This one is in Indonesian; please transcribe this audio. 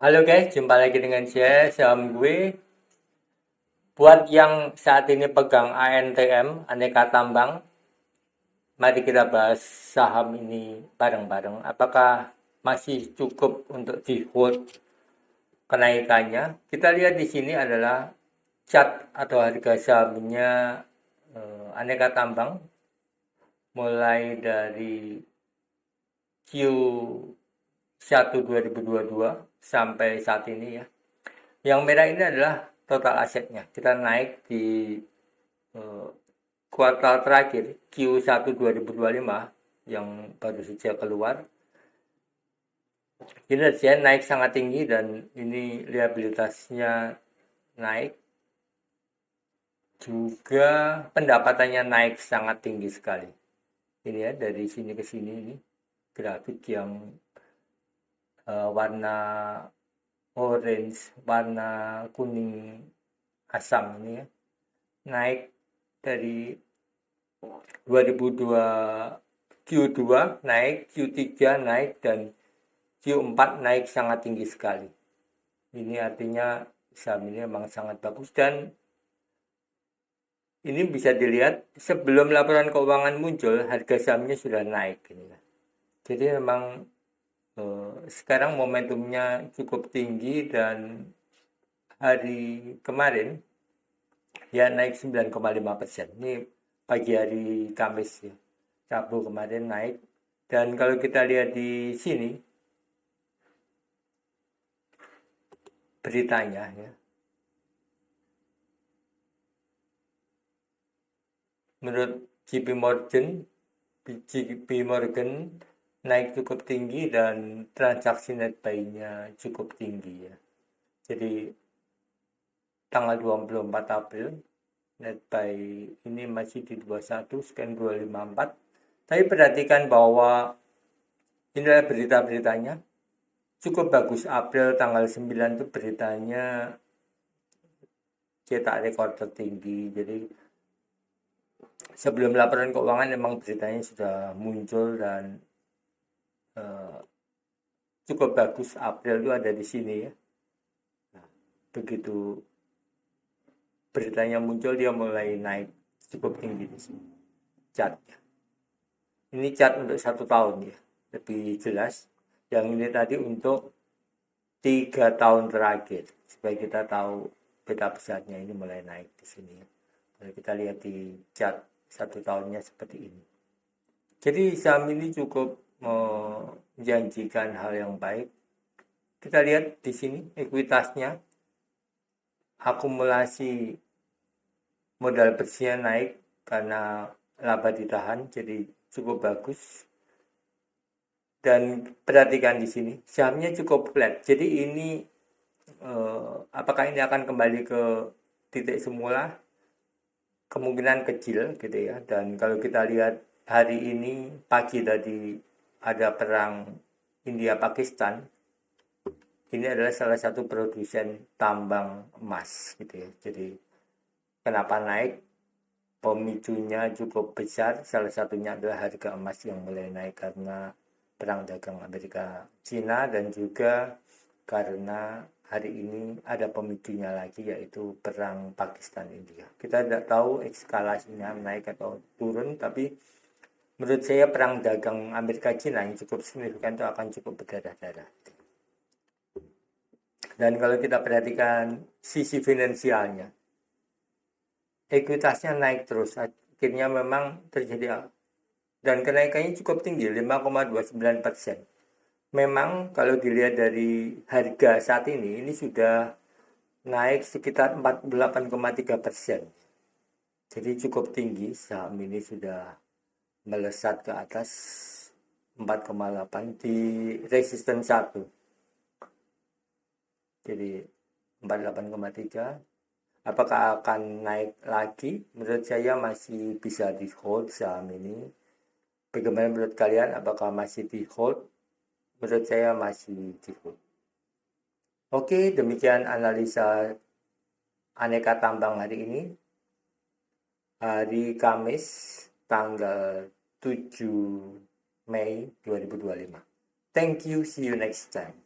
Halo guys, jumpa lagi dengan saya, saham gue. Buat yang saat ini pegang ANTM, aneka tambang, mari kita bahas saham ini bareng-bareng. Apakah masih cukup untuk di hold kenaikannya? Kita lihat di sini adalah chart atau harga sahamnya aneka tambang, mulai dari Q1 2022 sampai saat ini ya. Yang merah ini adalah total asetnya. Kita naik di eh, kuartal terakhir Q1 2025 yang baru saja keluar. Kinerja naik sangat tinggi dan ini liabilitasnya naik. Juga pendapatannya naik sangat tinggi sekali. Ini ya dari sini ke sini ini grafik yang warna orange, warna kuning asam ini ya. Naik dari 2002 Q2 naik, Q3 naik, dan Q4 naik sangat tinggi sekali. Ini artinya saham ini memang sangat bagus dan ini bisa dilihat sebelum laporan keuangan muncul harga sahamnya sudah naik. Jadi memang sekarang momentumnya cukup tinggi dan hari kemarin ya naik 9,5%. Ini pagi hari Kamis ya. Rabu kemarin naik. Dan kalau kita lihat di sini beritanya ya. Menurut JP Morgan naik cukup tinggi dan transaksi net buy-nya cukup tinggi ya. Jadi tanggal 24 April net buy ini masih di 21 sekian 254. Tapi perhatikan bahwa inilah berita-beritanya. Cukup bagus. April tanggal 9 itu beritanya cetak rekor tertinggi. Jadi sebelum laporan keuangan memang beritanya sudah muncul dan cukup bagus. April itu ada di sini ya. Nah, begitu beritanya muncul dia mulai naik cukup tinggi di sini chartnya. Ini chart untuk 1 tahun ya, lebih jelas. Yang ini tadi untuk 3 tahun terakhir supaya kita tahu peta besarnya ini mulai naik di sini. Kalau kita lihat di chart 1 tahunnya seperti ini. Jadi saham ini cukup menjanjikan hal yang baik. Kita lihat di sini ekuitasnya, akumulasi modal bersihnya naik karena laba ditahan, jadi cukup bagus. Dan perhatikan di sini sahamnya cukup flat. Jadi ini apakah ini akan kembali ke titik semula? Kemungkinan kecil gitu ya. Dan kalau kita lihat hari ini pagi tadi ada perang India Pakistan. Ini adalah salah satu produsen tambang emas gitu ya. Jadi kenapa naik? Pemicunya cukup besar. Salah satunya adalah harga emas yang mulai naik karena perang dagang Amerika Cina dan juga karena hari ini ada pemicunya lagi yaitu perang Pakistan India. Kita tidak tahu eskalasinya naik atau turun, tapi menurut saya perang dagang Amerika Cina yang cukup signifikan itu akan cukup berdarah-darah. Dan kalau kita perhatikan sisi finansialnya, ekuitasnya naik terus. Akhirnya memang terjadi dan kenaikannya cukup tinggi, 5,29%. Memang kalau dilihat dari harga saat ini sudah naik sekitar 48,3%. Jadi cukup tinggi, saham ini sudah melesat ke atas 4,8 di resisten 1. Jadi 48,3. Apakah akan naik lagi? Menurut saya masih bisa di hold saham ini. Bagaimana menurut kalian? Apakah masih di hold? Menurut saya masih di hold. Oke, demikian analisa aneka tambang hari ini. Hari Kamis tanggal 7 Mei 2025. Thank you, see you next time.